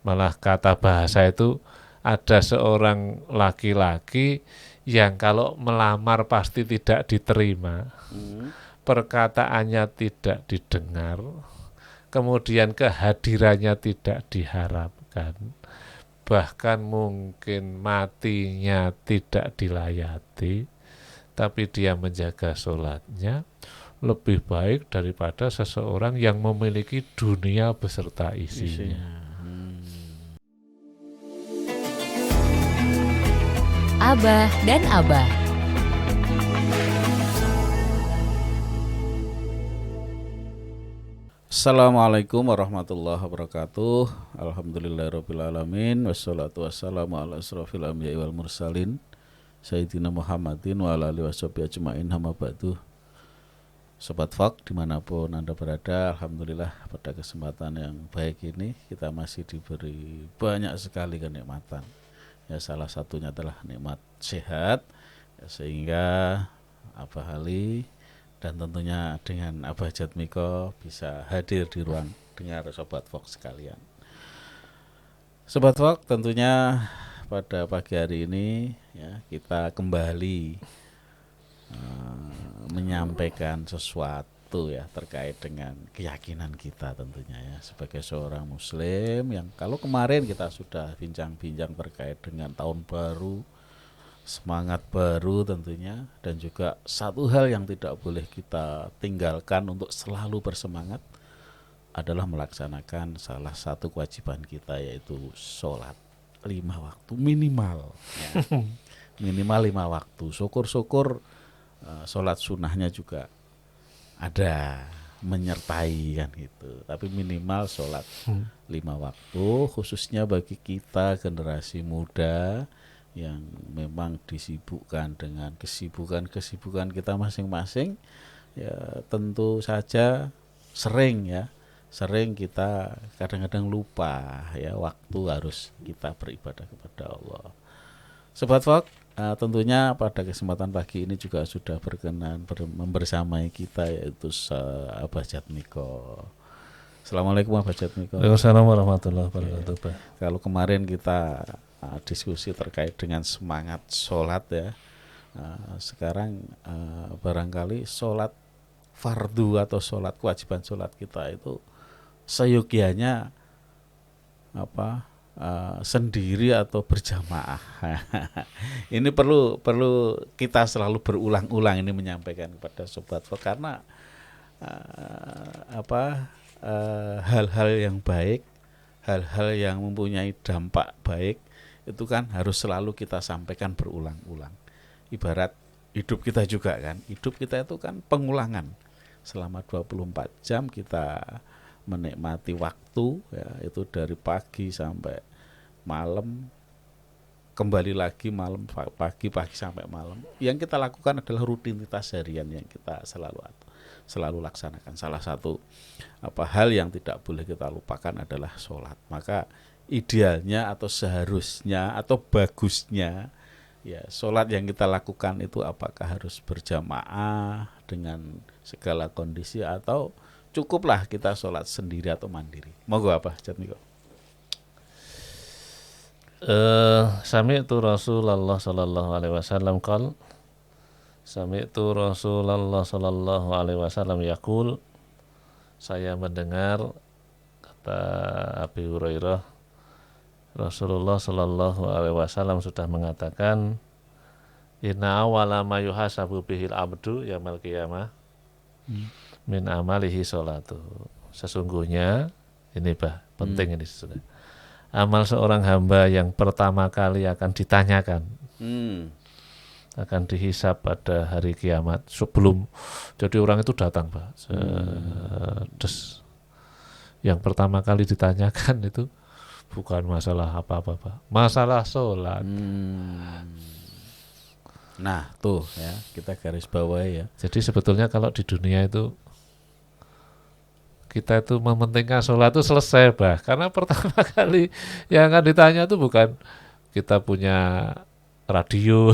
Malah kata bahasa itu ada seorang laki-laki yang kalau melamar pasti tidak diterima, Hmm. perkataannya tidak didengar, kemudian kehadirannya tidak diharapkan, bahkan mungkin matinya tidak dilayati, tapi dia menjaga sholatnya lebih baik daripada seseorang yang memiliki dunia beserta isinya. Isinya. Abah dan Abah. Assalamualaikum warahmatullahi wabarakatuh. Alhamdulillahirrabbilalamin. Wassalatu wassalamu ala asrafil anbiya'i wal mursalin Sayyidina Muhammadin wa ala alihi washabihi ajma'in, amma ba'du. Sobat Fak dimanapun Anda berada, alhamdulillah pada kesempatan yang baik ini kita masih diberi banyak sekali kenikmatan. Ya, salah satunya adalah nikmat sehat, ya, sehingga Abah Ali dan tentunya dengan Abah Jatmiko bisa hadir di ruang dengar Sobat Fox sekalian. Sobat Fox, tentunya pada pagi hari ini ya, kita kembali menyampaikan sesuatu ya terkait dengan keyakinan kita tentunya ya, sebagai seorang muslim yang kalau kemarin kita sudah bincang-bincang terkait dengan tahun baru, semangat baru tentunya, dan juga satu hal yang tidak boleh kita tinggalkan untuk selalu bersemangat adalah melaksanakan salah satu kewajiban kita, yaitu sholat 5 waktu minimal ya. Minimal 5 waktu. Syukur-syukur sholat sunnahnya juga ada menyertai kan gitu, tapi minimal sholat 5 waktu, khususnya bagi kita generasi muda yang memang disibukkan dengan kesibukan kita masing-masing, ya tentu saja sering kita kadang-kadang lupa ya, waktu harus kita beribadah kepada Allah. Sobat Fok, tentunya pada kesempatan pagi ini juga sudah berkenan membersamai kita, yaitu Abah Jatmiko. Assalamualaikum Abah Jatmiko. Waalaikumsalam warahmatullahi wabarakatuh. Ya. Kalau kemarin kita diskusi terkait dengan semangat sholat ya, sekarang barangkali sholat fardu atau sholat kewajiban sholat kita itu seyogianya sendiri atau berjamaah. Ini perlu kita selalu berulang-ulang ini menyampaikan kepada sobat Fok, karena hal-hal yang baik, hal-hal yang mempunyai dampak baik itu kan harus selalu kita sampaikan berulang-ulang. Ibarat hidup kita juga kan, hidup kita itu kan pengulangan. Selama 24 jam kita menikmati waktu ya, itu dari pagi sampai malam, kembali lagi malam, pagi sampai malam. Yang kita lakukan adalah rutinitas harian yang kita selalu laksanakan. Salah satu hal yang tidak boleh kita lupakan adalah sholat. Maka idealnya atau seharusnya atau bagusnya ya, sholat yang kita lakukan itu apakah harus berjamaah dengan segala kondisi atau cukuplah kita sholat sendiri atau mandiri. Monggo apa Jatmiko? Sami'tu Rasulullah sallallahu alaihi wasallam qol, Sami'tu Rasulullah sallallahu alaihi wasallam yaqul, saya mendengar kata Abi Hurairah, Rasulullah sallallahu alaihi wasallam sudah mengatakan, inna awwala ma yuhasabu bihil abdu yaumil qiyamah min amalihi sholatu. Sesungguhnya ini penting ini sudah. Amal seorang hamba yang pertama kali akan ditanyakan, akan dihisap pada hari kiamat sebelum jadi orang itu datang yang pertama kali ditanyakan itu bukan masalah apa-apa, masalah sholat. Nah tuh ya, kita garis bawahi ya. Jadi sebetulnya kalau di dunia itu kita itu mementingkan sholat itu selesai karena pertama kali yang akan ditanya itu bukan kita punya radio,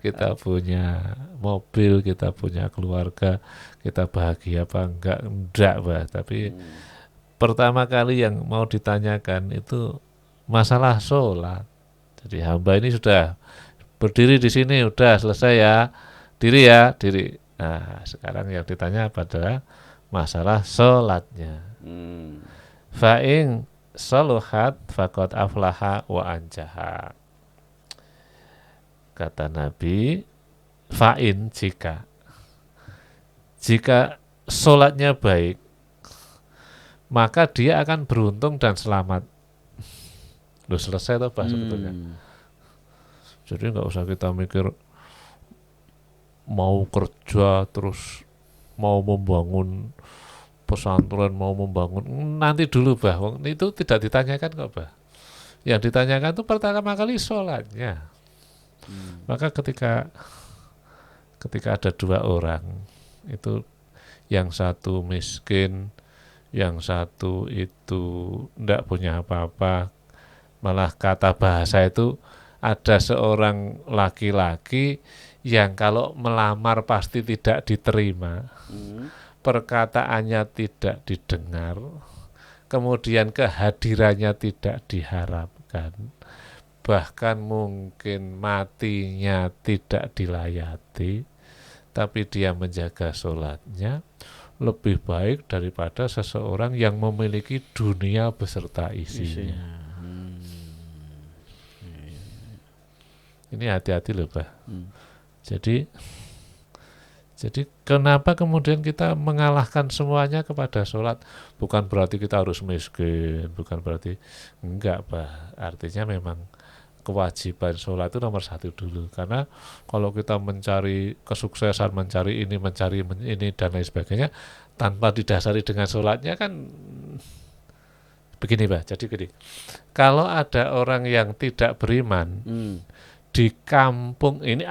kita punya mobil, kita punya keluarga, kita bahagia apa enggak, tapi pertama kali yang mau ditanyakan itu masalah sholat. Jadi hamba ini sudah berdiri di sini, udah selesai ya, diri. Nah, sekarang yang ditanya adalah masalah sholatnya. Fa'ing soluhat faqad aflaha wa anjaha. Kata Nabi, fa'in jika sholatnya baik, maka dia akan beruntung dan selamat. Loh, selesai toh bahas sebetulnya. Jadi nggak usah kita mikir mau kerja terus mau membangun pesantren, mau membangun nanti dulu bah. Itu tidak ditanyakan kok bah. Yang ditanyakan itu pertama kali sholatnya. Maka ketika ada dua orang itu, yang satu miskin, yang satu itu tidak punya apa-apa, malah kata bahasa itu ada seorang laki-laki yang kalau melamar pasti tidak diterima, perkataannya tidak didengar, kemudian kehadirannya tidak diharapkan, bahkan mungkin matinya tidak dilayati, tapi dia menjaga sholatnya lebih baik daripada seseorang yang memiliki dunia beserta isinya. Ini hati-hati loh Pak. Jadi kenapa kemudian kita mengalahkan semuanya kepada sholat? Bukan berarti kita harus miskin, bukan berarti enggak Pak. Artinya memang kewajiban sholat itu nomor satu dulu. Karena kalau kita mencari kesuksesan, mencari ini dan lain sebagainya tanpa didasari dengan sholatnya kan begini Pak. Jadi gini, kalau ada orang yang tidak beriman di kampung ini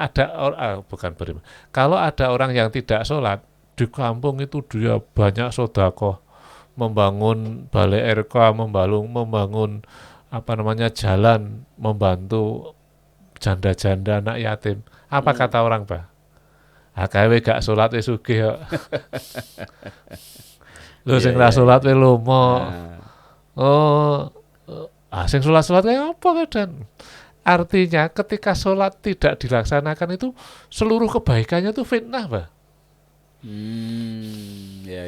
bukan beriman. Kalau ada orang yang tidak sholat di kampung itu, dia banyak sedekah, membangun balai RK, membangun jalan, membantu janda-janda, anak yatim. Apa kata orang Pak? Gawe gak sholat wis sugih kok. Lho sing ra sholat wis lomo. Sing sholat kayak apa kan? Artinya ketika sholat tidak dilaksanakan itu seluruh kebaikannya itu fitnah, Pak. Ya,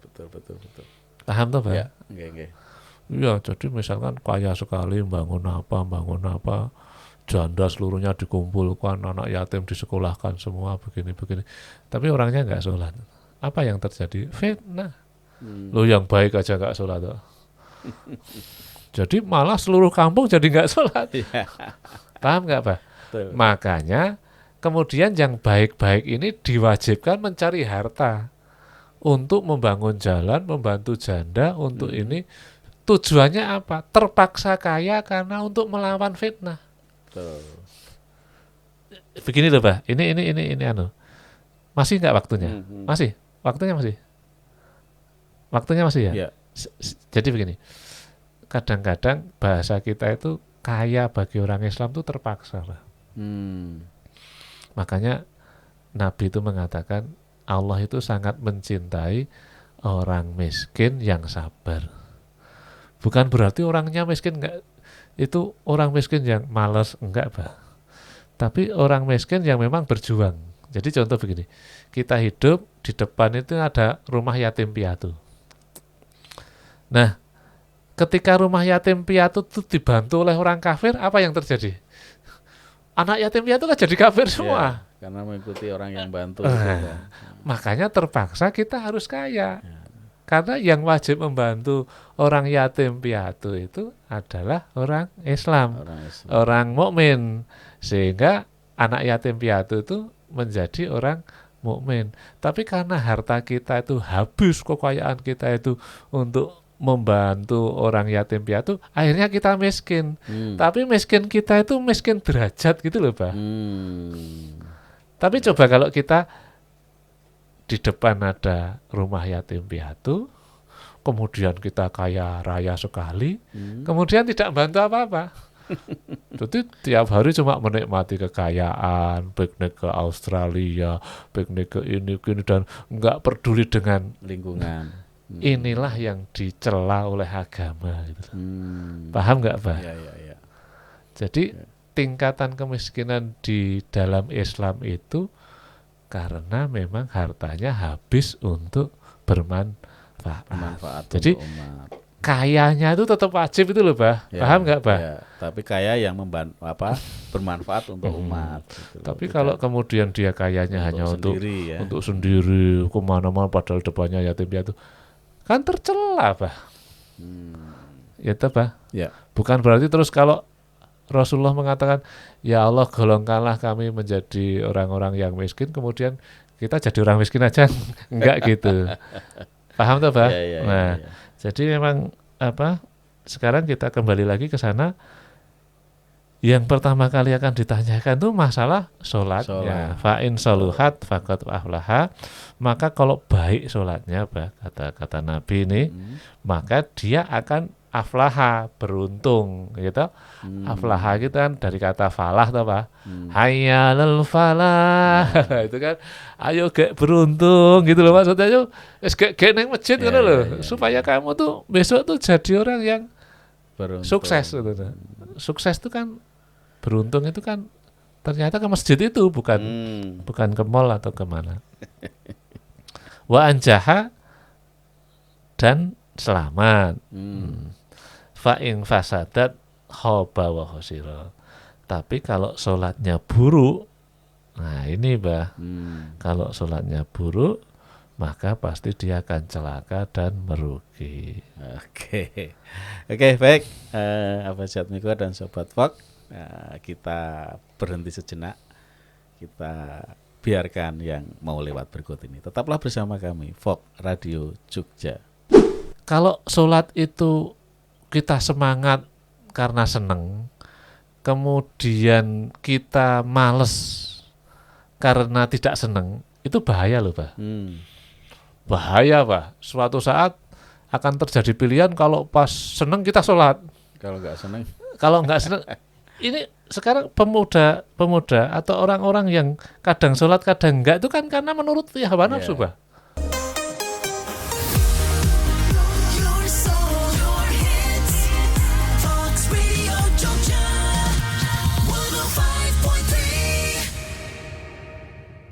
betul. Paham tuh, Pak? Ya, enggak. Iya, jadi misalkan kaya sekali bangun apa, janda seluruhnya dikumpulkan, anak yatim disekolahkan semua begini. Tapi orangnya nggak sholat. Apa yang terjadi? Fitnah. Lo yang baik aja nggak sholat tuh. Jadi malah seluruh kampung jadi nggak sholat. Paham nggak Pak? Betul. Makanya kemudian yang baik-baik ini diwajibkan mencari harta untuk membangun jalan, membantu janda, untuk ini. Tujuannya apa? Terpaksa kaya karena untuk melawan fitnah. Betul. Begini loh Pak, ini masih nggak waktunya? Masih? Waktunya masih? Waktunya masih ya? Jadi begini, kadang-kadang bahasa kita itu kaya bagi orang Islam itu terpaksa Pak. Makanya Nabi itu mengatakan Allah itu sangat mencintai orang miskin yang sabar. Bukan berarti orangnya miskin enggak, itu orang miskin yang malas, enggak Pak. Tapi orang miskin yang memang berjuang. Jadi contoh begini, kita hidup di depan itu ada rumah yatim piatu. Nah, ketika rumah yatim piatu itu dibantu oleh orang kafir, apa yang terjadi? Anak yatim piatu kan jadi kafir semua. Ya, karena mengikuti orang yang bantu. Makanya terpaksa kita harus kaya. Karena yang wajib membantu orang yatim piatu itu adalah orang Islam. Orang mukmin. Sehingga anak yatim piatu itu menjadi orang mukmin. Tapi karena harta kita itu habis, kekayaan kita itu untuk membantu orang yatim piatu, akhirnya kita miskin. Tapi miskin kita itu miskin derajat gitu loh Pak. Tapi coba kalau kita di depan ada rumah yatim piatu, kemudian kita kaya raya sekali, kemudian tidak membantu apa-apa. Jadi tiap hari cuma menikmati kekayaan, piknik ke Australia, piknik ke ini dan nggak peduli dengan lingkungan. inilah yang dicela oleh agama gitu. Paham nggak, Bah? Ya. Jadi tingkatan kemiskinan di dalam Islam itu karena memang hartanya habis untuk bermanfaat. Jadi untuk umat. kayanya itu tetap wajib itu loh, Bah. Ya, Paham nggak, Bah? ya. Tapi kaya yang bermanfaat untuk umat. Gitu loh. Tapi Tidak kalau kemudian dia kayanya hanya untuk sendiri, ya. untuk sendiri, kemana-mana padahal depannya yatim piatu, kan tercela, Bah. Ya, Bah. Ya. Bukan berarti terus kalau Rasulullah mengatakan, ya Allah golongkanlah kami menjadi orang-orang yang miskin, kemudian kita jadi orang miskin aja, enggak gitu. Paham tuh, Bah? Ya. Jadi memang sekarang kita kembali lagi ke sana. Yang pertama kali akan ditanyakan tuh masalah sholatnya. Fa'in soluhat faqad aflaha. Maka kalau baik sholatnya, Bah, kata Nabi ini, maka dia akan aflaha, beruntung, gitu. Aflaha gitu kan dari kata falah, tuh, Pak. Hayyalal falah. Itu kan, ayo gek beruntung, gitu loh maksudnya. Ayo gek neng masjid, gitu loh. Supaya kamu tuh besok tuh jadi orang yang beruntung. Sukses, gitu. Sukses itu kan, beruntung itu kan ternyata ke masjid itu, bukan ke mall atau kemana. Wa anjaha, dan selamat. Fa'in fasadat khoba wa khosiro. Tapi kalau sholatnya buruk, nah ini, Bah, kalau sholatnya buruk, maka pasti dia akan celaka dan merugi. Oke, baik. Abah Jatmiko dan Sobat Fok, kita berhenti sejenak. Kita biarkan yang mau lewat berikut ini. Tetaplah bersama kami, Fok Radio Jogja. Kalau sholat itu kita semangat karena seneng, kemudian kita males karena tidak seneng, itu bahaya loh, Bah. Bahaya, Bah. Suatu saat akan terjadi pilihan kalau pas seneng kita sholat. Kalau nggak seneng, ini sekarang pemuda atau orang-orang yang kadang sholat kadang enggak itu kan karena menurut hawa nafsu, Bah.